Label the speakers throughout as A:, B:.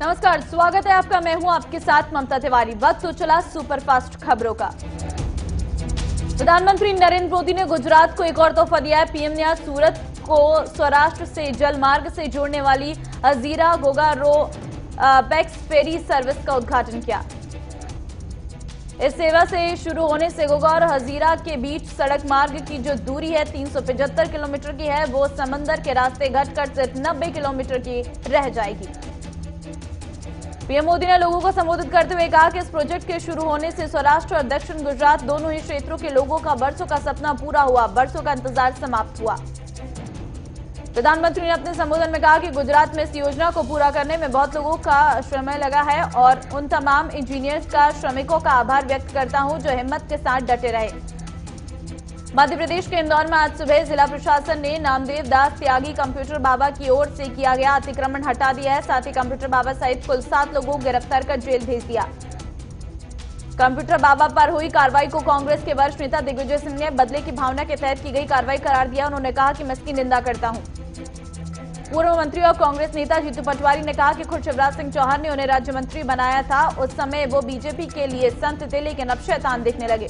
A: नमस्कार, स्वागत है आपका। मैं हूं आपके साथ ममता तिवारी। वक्त तो चला सुपरफास्ट खबरों का। प्रधानमंत्री नरेंद्र मोदी ने गुजरात को एक और तोहफा दिया है। पीएम ने आज सूरत को सौराष्ट्र से जल मार्ग से जोड़ने वाली Hazira Goga ro pax ferry service का उद्घाटन किया। इस सेवा से शुरू होने से गोगा और हजीरा के बीच सड़क मार्ग की जो दूरी है 375 किलोमीटर की है, वो समंदर के रास्ते घटकर सिर्फ 90 किलोमीटर की रह जाएगी। पीएम मोदी ने लोगों को संबोधित करते हुए कहा कि इस प्रोजेक्ट के शुरू होने से सौराष्ट्र और दक्षिण गुजरात दोनों ही क्षेत्रों के लोगों का बरसों का सपना पूरा हुआ, बरसों का इंतजार समाप्त हुआ। प्रधानमंत्री ने अपने संबोधन में कहा कि गुजरात में इस योजना को पूरा करने में बहुत लोगों का समय लगा है और उन तमाम इंजीनियर्स का, श्रमिकों का आभार व्यक्त करता हूं जो हिम्मत के साथ डटे रहे। मध्य प्रदेश के इंदौर में आज सुबह जिला प्रशासन ने नामदेव दास त्यागी कंप्यूटर बाबा की ओर से किया गया अतिक्रमण हटा दिया है। साथ ही कंप्यूटर बाबा सहित कुल 7 लोगों को गिरफ्तार कर जेल भेज दिया। कंप्यूटर बाबा पर हुई कार्रवाई को कांग्रेस के वरिष्ठ नेता दिग्विजय सिंह ने बदले की भावना के तहत की गई कार्रवाई करार दिया। उन्होंने कहा कि मैं इसकी निंदा करता हूं। पूर्व मंत्री और कांग्रेस नेता जीतू पटवारी ने कहा कि खुद शिवराज सिंह चौहान ने उन्हें राज्य मंत्री बनाया था। उस समय वो बीजेपी के लिए संत थे, लेकिन अब शैतान दिखने लगे।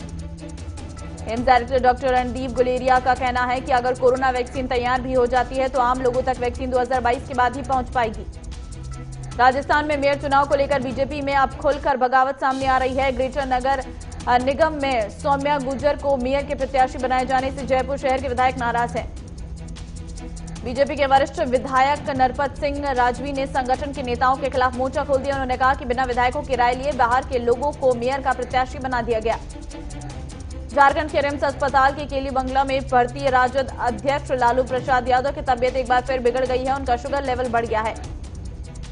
A: AIIMS director doctor Randeep Guleria का कहना है कि अगर कोरोना वैक्सीन तैयार भी हो जाती है तो आम लोगों तक वैक्सीन 2022 के बाद ही पहुंच पाएगी। राजस्थान में मेयर चुनाव को लेकर बीजेपी में अब खुलकर बगावत सामने आ रही है। ग्रेटर नगर निगम में सौम्या गुर्जर को मेयर के प्रत्याशी बनाए जाने से जयपुर शहर के विधायक नाराज हैं। बीजेपी के वरिष्ठ विधायक नरपत सिंह राजवी ने संगठन के नेताओं के खिलाफ मोर्चा खोल दिया। उन्होंने कहा कि बिना विधायकों की राय लिए बाहर के लोगों को मेयर का प्रत्याशी बना दिया गया। झारखंड के रिम्स अस्पताल के केली बंगला में भर्ती राजद अध्यक्ष लालू प्रसाद यादव की तबियत एक बार फिर बिगड़ गई है। उनका शुगर लेवल बढ़ गया है।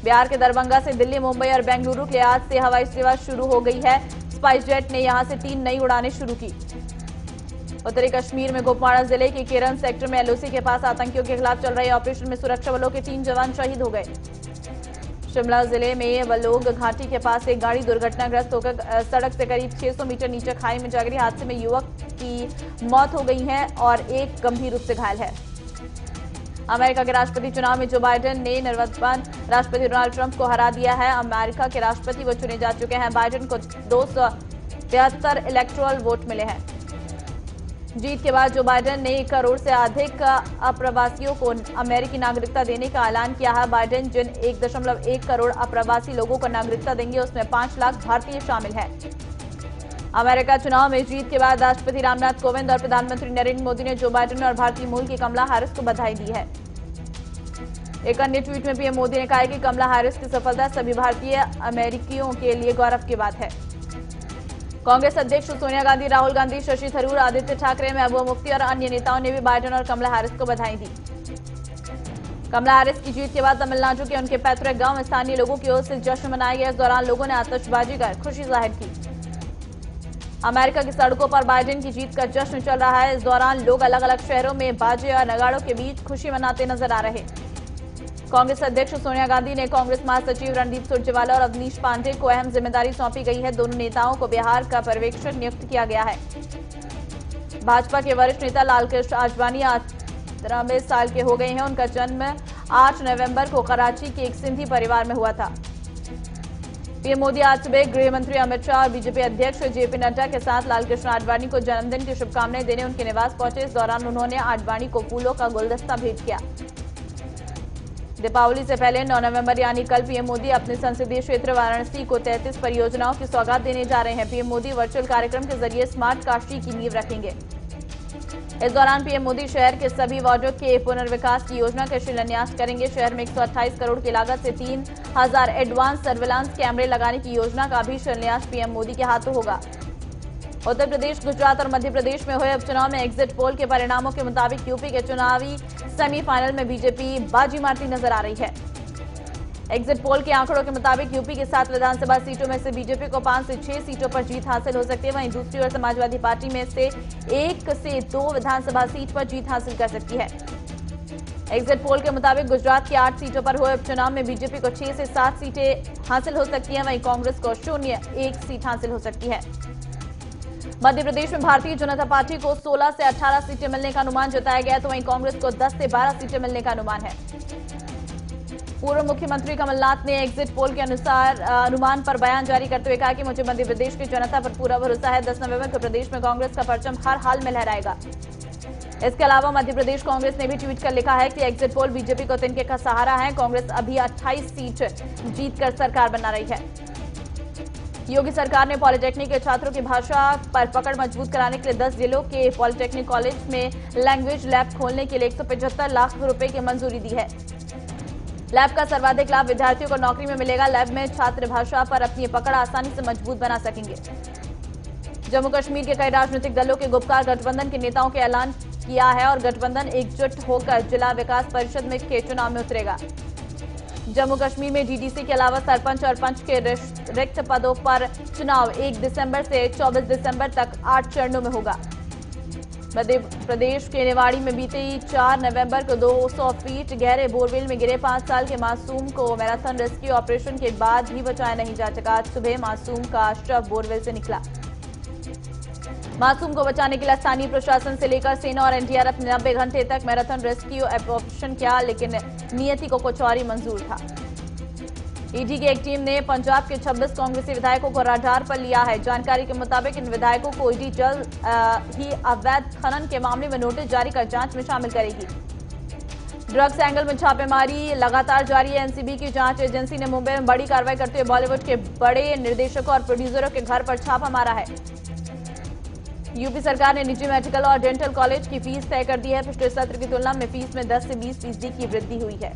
A: बिहार के दरभंगा से दिल्ली, मुंबई और बेंगलुरु के लिए आज से हवाई सेवा शुरू हो गई है। स्पाइस जेट ने यहां से 3 नई उड़ानें शुरू की। उत्तरी कश्मीर में कुपवाड़ा जिले के केरन सेक्टर में एलओसी के पास आतंकियों के खिलाफ चल रहे ऑपरेशन में सुरक्षा बलों के 3 जवान शहीद हो गए। शिमला जिले में बलोग घाटी के पास एक गाड़ी दुर्घटनाग्रस्त होकर सड़क से करीब 600 मीटर नीचे खाई में जा गिरी। हादसे में युवक की मौत हो गई है और एक गंभीर रूप से घायल है। अमेरिका के राष्ट्रपति चुनाव में जो बाइडेन ने निवर्तमान राष्ट्रपति डोनाल्ड ट्रंप को हरा दिया है। अमेरिका के राष्ट्रपति वो चुने जा चुके हैं। बाइडेन को 273 इलेक्टोरल वोट मिले हैं। जीत के बाद जो बाइडेन ने 1 करोड़ से अधिक अप्रवासियों को अमेरिकी नागरिकता देने का ऐलान किया है। बाइडेन जिन 1.1 करोड़ अप्रवासी लोगों को नागरिकता देंगे उसमें 5 लाख भारतीय शामिल हैं। अमेरिका चुनाव में जीत के बाद राष्ट्रपति रामनाथ कोविंद और प्रधानमंत्री नरेंद्र मोदी ने जो बाइडेन और भारतीय मूल की कमला हैरिस को बधाई दी है। एक अन्य ट्वीट में पीएम मोदी ने कहा कि कमला हैरिस की सफलता सभी भारतीय अमेरिकियों के लिए गौरव की बात है। कांग्रेस अध्यक्ष सोनिया गांधी, राहुल गांधी, शशि थरूर, आदित्य ठाकरे, महबूबा मुफ्ती और अन्य नेताओं ने भी बाइडेन और कमला हैरिस को बधाई दी। कमला हैरिस की जीत के बाद तमिलनाडु के उनके पैतृक गांव में स्थानीय लोगों की ओर से जश्न मनाया गया। इस दौरान लोगों ने आतिशबाजी कर खुशी जाहिर की। अमेरिका की सड़कों पर बाइडेन की जीत का जश्न चल रहा है। इस दौरान लोग अलग अलग शहरों में बाजे और नगाड़ों के बीच खुशी मनाते नजर आ रहे। कांग्रेस अध्यक्ष सोनिया गांधी ने कांग्रेस महासचिव रणदीप सुरजेवाला और अवनीश पांडे को अहम जिम्मेदारी सौंपी गई है। दोनों नेताओं को बिहार का पर्यवेक्षक नियुक्त किया गया है। भाजपा के वरिष्ठ नेता लालकृष्ण आडवाणी 93 साल के हो गए हैं। उनका जन्म 8 नवंबर को कराची के एक सिंधी परिवार में हुआ था। पीएम मोदी आज सुबह गृह मंत्री अमित शाह और बीजेपी अध्यक्ष जेपी नड्डा के साथ लालकृष्ण आडवाणी को जन्मदिन की शुभकामनाएं देने उनके निवास पहुंचे। इस दौरान उन्होंने आडवाणी को फूलों का गुलदस्ता भेंट किया। दीपावली से पहले 9 नवंबर यानी कल पीएम मोदी अपने संसदीय क्षेत्र वाराणसी को 33 परियोजनाओं की सौगात देने जा रहे हैं। पीएम मोदी वर्चुअल कार्यक्रम के जरिए स्मार्ट काशी की नींव रखेंगे। इस दौरान पीएम मोदी शहर के सभी वार्डों के पुनर्विकास की योजना का शिलान्यास करेंगे। शहर में 128 करोड़ की लागत से 3000 एडवांस सर्विलांस कैमरे लगाने की योजना का भी शिलान्यास पीएम मोदी के हाथों होगा। उत्तर प्रदेश, गुजरात और मध्य प्रदेश में हुए उपचुनाव में एग्जिट पोल के परिणामों के मुताबिक यूपी के चुनावी सेमीफाइनल में बीजेपी बाजी मारती नजर आ रही है। एग्जिट पोल के आंकड़ों के मुताबिक यूपी की 7 विधानसभा सीटों में से बीजेपी को 5 से 6 सीटों पर जीत हासिल हो सकती है। वहीं दूसरी ओर समाजवादी पार्टी में से 1 से 2 विधानसभा सीट पर जीत हासिल कर सकती है। एग्जिट पोल के मुताबिक गुजरात की 8 सीटों पर हुए उपचुनाव में बीजेपी को 6 से 7 सीटें हासिल हो सकती हैं। वहीं कांग्रेस को 0-1 सीट हासिल हो सकती है। मध्य प्रदेश में भारतीय जनता पार्टी को 16 से 18 सीटें मिलने का अनुमान जताया गया, तो वहीं कांग्रेस को 10 से 12 सीटें मिलने का अनुमान है। पूर्व मुख्यमंत्री कमलनाथ ने एग्जिट पोल के अनुसार अनुमान पर बयान जारी करते हुए कहा कि मुझे मध्य प्रदेश की जनता पर पूरा भरोसा है। 10 नवंबर को प्रदेश में कांग्रेस का परचम हर हाल में लहराएगा। इसके अलावा मध्य प्रदेश कांग्रेस ने भी ट्वीट कर लिखा है कि एग्जिट पोल बीजेपी को तिनके का सहारा है। कांग्रेस अभी 28 सीट जीतकर सरकार बना रही है। योगी सरकार ने पॉलिटेक्निक के छात्रों की भाषा पर पकड़ मजबूत कराने के लिए 10 जिलों के पॉलिटेक्निक कॉलेज में लैंग्वेज लैब खोलने के लिए 175 लाख रुपए की मंजूरी दी है। लैब का सर्वाधिक लाभ विद्यार्थियों को नौकरी में मिलेगा। लैब में छात्र भाषा पर अपनी पकड़ आसानी से मजबूत बना सकेंगे। जम्मू कश्मीर के कई राजनीतिक दलों के गुपकार गठबंधन के नेताओं के ऐलान किया है और गठबंधन एकजुट होकर जिला विकास परिषद में के चुनाव में उतरेगा। जम्मू कश्मीर में डीडीसी के अलावा सरपंच और पंच के रिक्त पदों पर चुनाव 1 दिसंबर से 24 दिसंबर तक 8 चरणों में होगा। मध्य प्रदेश के निवाड़ी में बीते 4 नवंबर को 200 फीट गहरे बोरवेल में गिरे 5 साल के मासूम को मैराथन रेस्क्यू ऑपरेशन के बाद भी बचाया नहीं जा सका। आज सुबह मासूम का शव बोरवेल से निकला। मासूम को बचाने के लिए स्थानीय प्रशासन से लेकर सेना और एनडीआरएफ ने 90 घंटे तक मैराथन रेस्क्यू ऑपरेशन किया, लेकिन नियति को कुछ और ही मंजूर था। ईडी की एक टीम ने पंजाब के 26 कांग्रेसी विधायकों को रडार पर लिया है। जानकारी के मुताबिक इन विधायकों को ईडी जल्द ही अवैध खनन के मामले में नोटिस जारी कर जांच में शामिल करेगी। ड्रग्स एंगल में छापेमारी लगातार जारी है। एनसीबी की जांच एजेंसी ने मुंबई में बड़ी कार्रवाई करते हुए बॉलीवुड के बड़े निर्देशकों और प्रोड्यूसरों के घर पर छापा मारा है। यूपी सरकार ने निजी मेडिकल और डेंटल कॉलेज की फीस तय कर दी है। पिछले सत्र की तुलना में फीस में 10 से 20% की वृद्धि हुई है।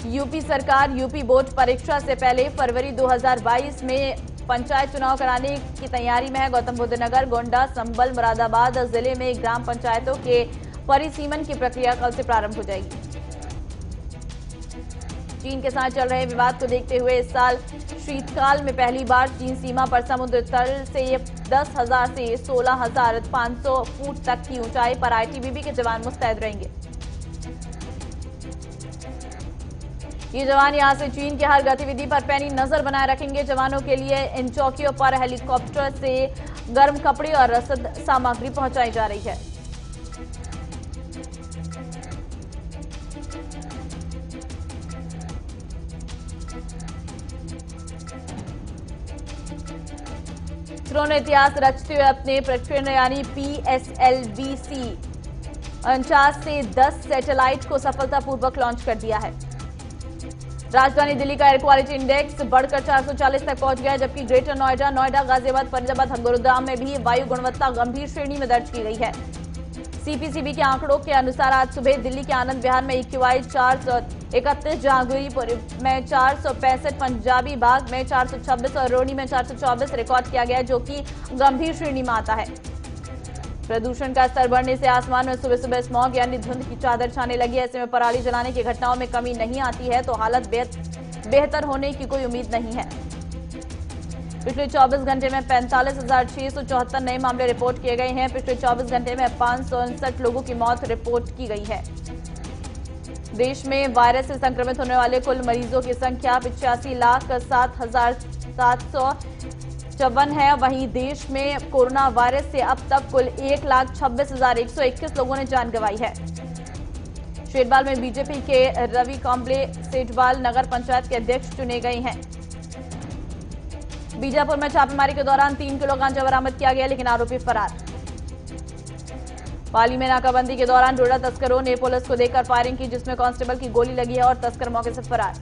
A: यूपी सरकार यूपी बोर्ड परीक्षा से पहले फरवरी 2022 में पंचायत चुनाव कराने की तैयारी में है। गौतम बुद्ध नगर, गोंडा, संभल, मुरादाबाद जिले में ग्राम पंचायतों के परिसीमन की प्रक्रिया कल से प्रारंभ हो जाएगी। चीन के साथ चल रहे विवाद को देखते हुए इस साल शीतकाल में पहली बार चीन सीमा पर समुद्र तल से 10,000 से 16,500 फुट तक की ऊंचाई पर आईटीबीपी के जवान मुस्तैद रहेंगे। ये जवान यहां से चीन की हर गतिविधि पर पैनी नजर बनाए रखेंगे। जवानों के लिए इन चौकियों पर हेलीकॉप्टर से गर्म कपड़े और रसद सामग्री पहुंचाई जा रही है। इसरो ने इतिहास रचते हुए अपने प्रक्षेपण यानी PSLV-C 49 से 10 सैटेलाइट को सफलतापूर्वक लॉन्च कर दिया है। राजधानी दिल्ली का एयर क्वालिटी इंडेक्स बढ़कर 440 तक पहुंच गया है, जबकि ग्रेटर नोएडा, गाजियाबाद, फरीदाबाद, गुरुग्राम में भी वायु गुणवत्ता गंभीर श्रेणी में दर्ज की गई है। सीपीसीबी के आंकड़ों के अनुसार आज सुबह दिल्ली के आनंद विहार में EQI 431, जहांगीरपुर में 465, पंजाबी बाग में 426 और रोहनी में 424 रिकॉर्ड किया गया, जो कि गंभीर श्रेणी में आता है। प्रदूषण का स्तर बढ़ने से आसमान में सुबह सुबह स्मॉग यानी धुंध की चादर छाने लगी। ऐसे में पराली जलाने की घटनाओं में कमी नहीं आती है तो हालत बेहतर होने की कोई उम्मीद नहीं है। पिछले 24 घंटे में 45,674 नए मामले रिपोर्ट किए गए हैं। पिछले 24 घंटे में 559 लोगों की मौत रिपोर्ट की गई है। देश में वायरस से संक्रमित होने वाले कुल मरीजों की संख्या 85,07,754 है। वहीं देश में कोरोना वायरस से अब तक कुल 1,26,121 लोगों ने जान गंवाई है। शेरबाल में बीजेपी के रवि कांबले सेठवाल नगर पंचायत के अध्यक्ष चुने गए हैं। बीजापुर में छापेमारी के दौरान 3 किलो गांजा बरामद किया गया, लेकिन आरोपी फरार। पाली में नाकाबंदी के दौरान डोडा तस्करों ने पुलिस को देखकर फायरिंग की, जिसमें कांस्टेबल की गोली लगी है और तस्कर मौके से फरार।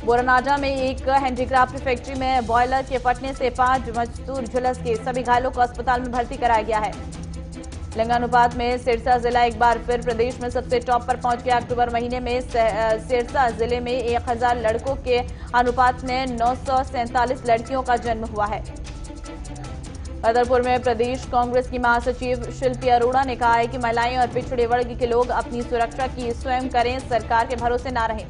A: बोरनाजा में एक हैंडीक्राफ्ट फैक्ट्री में बॉयलर के फटने से 5 मजदूर झुलस गए। सभी घायलों को अस्पताल में भर्ती कराया गया है। लिंगानुपात में सिरसा जिला एक बार फिर प्रदेश में सबसे टॉप पर पहुंच गया। अक्टूबर महीने में सिरसा जिले में 1000 लड़कों के अनुपात में 947 लड़कियों का जन्म हुआ है। बदरपुर में प्रदेश कांग्रेस की महासचिव शिल्पी अरोड़ा ने कहा है कि महिलाएं और पिछड़े वर्ग के लोग अपनी सुरक्षा की स्वयं करें, सरकार के भरोसे न रहें।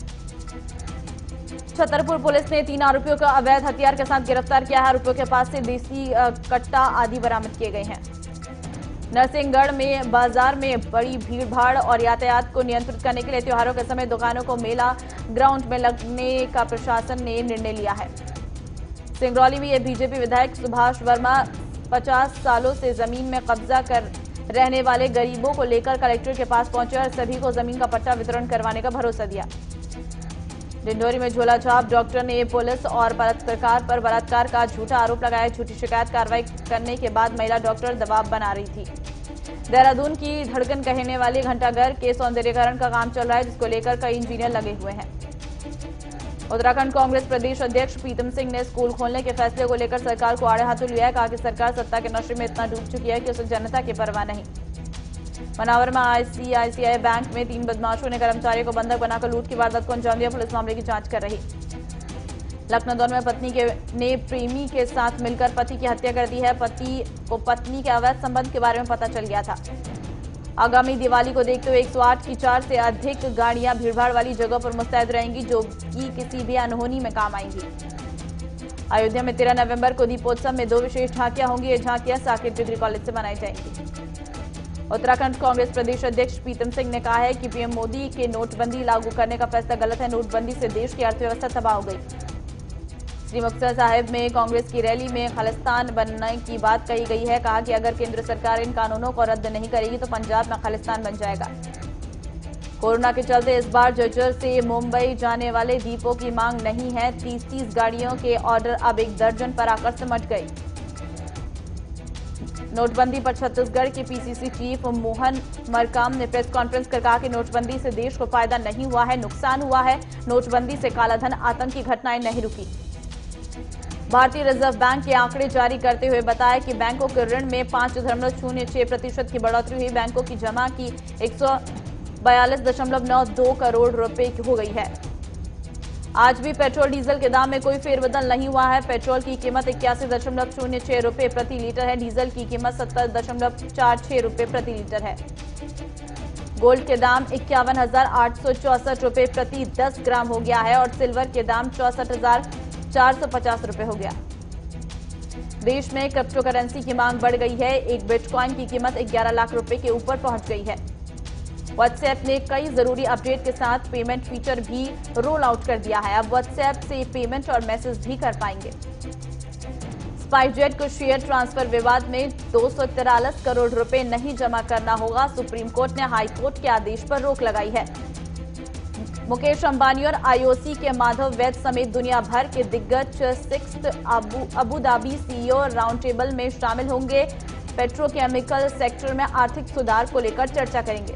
A: छतरपुर पुलिस ने 3 आरोपियों को अवैध हथियार के साथ गिरफ्तार किया है। आरोपियों के पास से देसी कट्टा आदि बरामद किए गए हैं। नरसिंहगढ़ में बाजार में बड़ी भीड़-भाड़ और यातायात को नियंत्रित करने के लिए त्योहारों के समय दुकानों को मेला ग्राउंड में लगने का प्रशासन ने निर्णय लिया है। सिंगरौली में बीजेपी विधायक सुभाष वर्मा 50 सालों से जमीन में कब्जा कर रहने वाले गरीबों को लेकर कलेक्टर के पास पहुंचे और सभी को जमीन का पट्टा वितरण करवाने का भरोसा दिया। डिंडोरी में झोला छाप डॉक्टर ने पुलिस और पत्रकार पर बलात्कार का झूठा आरोप लगाया। झूठी शिकायत कार्रवाई करने के बाद महिला डॉक्टर दबाव बना रही थी। देहरादून की धड़कन कहने वाले घंटाघर के सौंदर्यीकरण का काम चल रहा है, जिसको लेकर कई इंजीनियर लगे हुए हैं। उत्तराखंड कांग्रेस प्रदेश अध्यक्ष प्रीतम सिंह ने स्कूल खोलने के फैसले को लेकर सरकार को आड़े हाथों लिया है। कहा कि सरकार सत्ता के नशे में इतना डूब चुकी है कि उसे जनता की परवाह नहीं। मनावर में आईसीआईसीआई बैंक में 3 बदमाशों ने कर्मचारियों को बंधक बनाकर लूट की वारदात को अंजाम दिया। पुलिस मामले की जांच कर रही। लखनऊ में पत्नी ने प्रेमी के साथ मिलकर पति की हत्या कर दी है। पति को पत्नी के अवैध संबंध के बारे में पता चल गया था। आगामी दिवाली को देखते हुए 108 की 4 से अधिक गाड़ियां भीड़भाड़ वाली जगह पर मुस्तैद रहेंगी, जो कि किसी भी अनहोनी में काम आएंगी। अयोध्या में 13 नवंबर को दीपोत्सव में 2 विशेष झांकियां होंगी। ये झांकियां साकेत डिग्री कॉलेज से बनाई जाएंगी। उत्तराखंड कांग्रेस प्रदेश अध्यक्ष प्रीतम सिंह ने कहा है कि पीएम मोदी के नोटबंदी लागू करने का फैसला गलत है। नोटबंदी से देश की अर्थव्यवस्था तबाह हो गई। श्री मुक्तसर साहिब में कांग्रेस की रैली में खालिस्तान बनने की बात कही गई है। कहा कि अगर केंद्र सरकार इन कानूनों को रद्द नहीं करेगी तो पंजाब में खालिस्तान बन जाएगा। कोरोना के चलते इस बार झज्जर से मुंबई जाने वाले दीपों की मांग नहीं है। 30 गाड़ियों के ऑर्डर अब 1 दर्जन पर आकर सिमट गए। नोटबंदी पर छत्तीसगढ़ के पीसीसी चीफ मोहन मरकाम ने प्रेस कॉन्फ्रेंस कर कहा कि नोटबंदी से देश को फायदा नहीं हुआ है, नुकसान हुआ है। नोटबंदी से कालाधन, आतंकी घटनाएं नहीं रुकी। भारतीय रिजर्व बैंक के आंकड़े जारी करते हुए बताया कि बैंकों के ऋण में 5.06% की बढ़ोतरी हुई। बैंकों की जमा की 142.92 करोड़ रुपए हो गई है। आज भी पेट्रोल डीजल के दाम में कोई फेरबदल नहीं हुआ है। पेट्रोल की कीमत 81.06 रुपए प्रति लीटर है। डीजल की कीमत 70.46 रुपए प्रति लीटर है। गोल्ड के दाम 51,864 रुपए प्रति 10 ग्राम हो गया है और सिल्वर के दाम 64,450 रुपए हो गया। देश में क्रिप्टो करेंसी की मांग बढ़ गई है। एक बिटकॉइन की कीमत 11 लाख रुपए के ऊपर पहुंच गई है। व्हाट्सएप ने कई जरूरी अपडेट के साथ पेमेंट फीचर भी रोल आउट कर दिया है। अब व्हाट्सएप से पेमेंट और मैसेज भी कर पाएंगे। स्पाइसजेट को शेयर ट्रांसफर विवाद में 243 करोड़ रुपए नहीं जमा करना होगा। सुप्रीम कोर्ट ने हाई कोर्ट के आदेश पर रोक लगाई है। मुकेश अंबानी और आईओसी के माधव वैद समेत दुनिया भर के दिग्गज 6th Abu Dhabi CEO round table में शामिल होंगे। पेट्रोकेमिकल सेक्टर में आर्थिक सुधार को लेकर चर्चा करेंगे।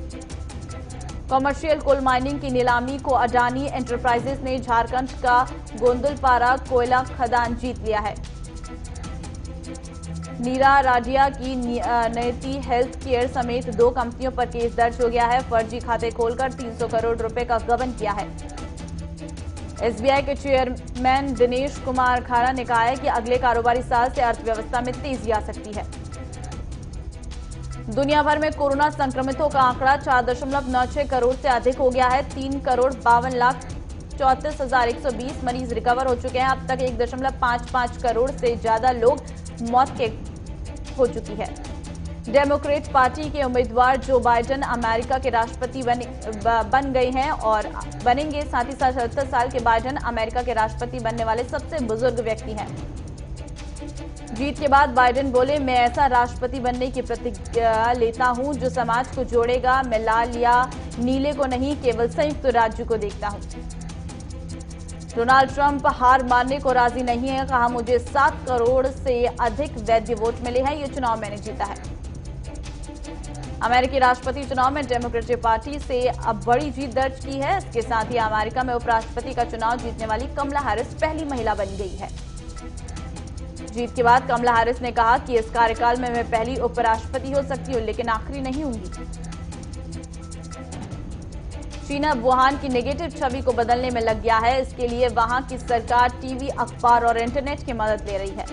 A: कमर्शियल कोल माइनिंग की नीलामी को अडानी एंटरप्राइजेस ने झारखंड का गोंदलपारा कोयला खदान जीत लिया है। नीरा राडिया की नेटी हेल्थ केयर समेत 2 कंपनियों पर केस दर्ज हो गया है। फर्जी खाते खोलकर 300 करोड़ रुपए का गबन किया है। एसबीआई के चेयरमैन दिनेश कुमार खारा ने कहा है कि अगले कारोबारी साल से अर्थव्यवस्था में तेजी आ सकती है। दुनिया भर में कोरोना संक्रमितों का आंकड़ा 4.96 करोड़ से अधिक हो गया है। 3,52,34,120 मरीज रिकवर हो चुके हैं। अब तक 1.55 करोड़ से ज्यादा लोग मौत के हो चुकी है। डेमोक्रेट पार्टी के उम्मीदवार जो बाइडेन अमेरिका के राष्ट्रपति बन गए हैं और बनेंगे। साथ ही साथ 77 साल के बाइडेन अमेरिका के राष्ट्रपति बनने वाले सबसे बुजुर्ग व्यक्ति हैं। जीत के बाद बाइडेन बोले, मैं ऐसा राष्ट्रपति बनने की प्रतिज्ञा लेता हूं जो समाज को जोड़ेगा। मैं लाल या नीले को नहीं, केवल संयुक्त राज्य को देखता हूं। डोनाल्ड ट्रंप हार मानने को राजी नहीं है। कहा, मुझे 7 करोड़ से अधिक वैध वोट मिले हैं। ये चुनाव मैंने जीता है। अमेरिकी राष्ट्रपति चुनाव में डेमोक्रेटिक पार्टी से अब बड़ी जीत दर्ज की है। इसके साथ ही अमेरिका में उपराष्ट्रपति का चुनाव जीतने वाली कमला हैरिस पहली महिला बन गई है। जीत के बाद कमला हैरिस ने कहा कि इस कार्यकाल में मैं पहली उपराष्ट्रपति हो सकती हूं, लेकिन आखिरी नहीं होंगी। चीन वुहान की नेगेटिव छवि को बदलने में लग गया है। इसके लिए वहां की सरकार टीवी, अखबार और इंटरनेट की मदद ले रही है।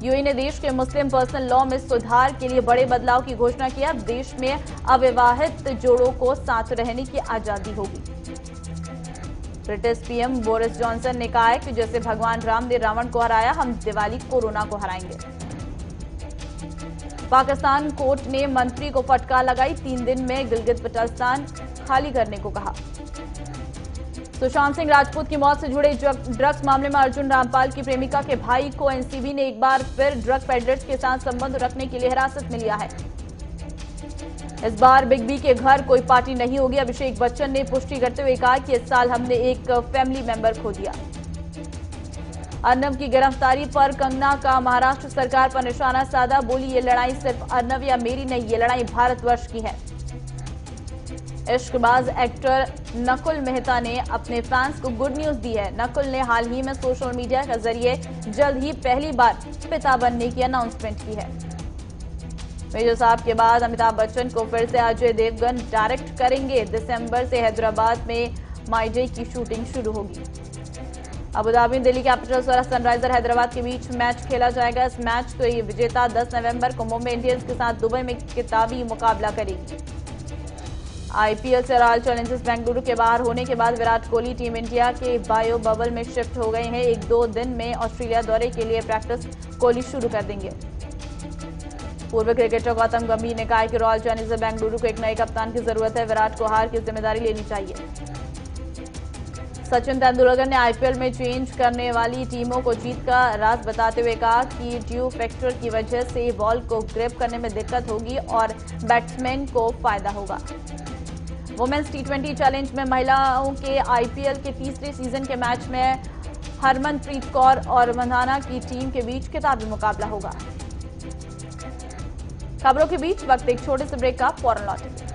A: यूएई ने देश के मुस्लिम पर्सनल लॉ में सुधार के लिए बड़े बदलाव की घोषणा की। अब देश में अविवाहित जोड़ों को साथ रहने की आजादी होगी। ब्रिटिश पीएम बोरिस जॉनसन ने कहा है कि जैसे भगवान राम ने रावण को हराया, हम दिवाली कोरोना को हराएंगे। पाकिस्तान कोर्ट ने मंत्री को फटकार लगाई। 3 दिन में गिलगित बल्टिस्तान खाली करने को कहा। सुशांत सिंह राजपूत की मौत से जुड़े ड्रग्स मामले में अर्जुन रामपाल की प्रेमिका के भाई को एनसीबी ने एक बार फिर ड्रग पेडलर्स के साथ संबंध रखने के लिए हिरासत में लिया है। इस बार बिग बी के घर कोई पार्टी नहीं होगी। अभिषेक बच्चन ने पुष्टि करते हुए कहा कि इस साल हमने एक फैमिली मेंबर खो दिया। अर्नब की गिरफ्तारी पर कंगना का महाराष्ट्र सरकार पर निशाना साधा। बोली, ये लड़ाई सिर्फ अर्नब या मेरी नहीं, ये लड़ाई भारतवर्ष की है। इश्कबाज एक्टर नकुल मेहता ने अपने फैंस को गुड न्यूज दी है। नकुल ने हाल ही में सोशल मीडिया के जरिए जल्द ही पहली बार पिता बनने की अनाउंसमेंट की है। मेजर साहब के बाद अमिताभ बच्चन को फिर से अजय देवगन डायरेक्ट करेंगे। दिसंबर से हैदराबाद में माई डे की शूटिंग शुरू होगी। अबुधाबी में दिल्ली कैपिटल्स और सनराइजर हैदराबाद के बीच मैच खेला जाएगा। इस मैच को विजेता 10 नवंबर को मुंबई इंडियंस के साथ दुबई में खिताबी मुकाबला करेगी। आईपीएल से रॉयल चैलेंजर्स बेंगलुरु के बाहर होने के बाद विराट कोहली टीम इंडिया के बायो बबल में शिफ्ट हो गए हैं। 1-2 दिन में ऑस्ट्रेलिया दौरे के लिए प्रैक्टिस कोहली शुरू कर देंगे। पूर्व क्रिकेटर गौतम गंभीर ने कहा कि रॉयल चैलेंजर्स बेंगलुरु को एक नए कप्तान की जरूरत है। विराट को हार की जिम्मेदारी लेनी चाहिए। सचिन तेंदुलकर ने आईपीएल में चेंज करने वाली टीमों को जीत का राज बताते हुए कहा कि ड्यू फैक्टर की वजह से बॉल को ग्रिप करने में दिक्कत होगी और बैट्समैन को फायदा होगा। वुमेन्स टी20 चैलेंज में महिलाओं के आईपीएल के तीसरे सीजन के मैच में हरमनप्रीत कौर और मंधाना की टीम के बीच खिताबी मुकाबला होगा। खबरों के बीच वक्त एक छोटे से ब्रेक का, फौरन लौटेंगे।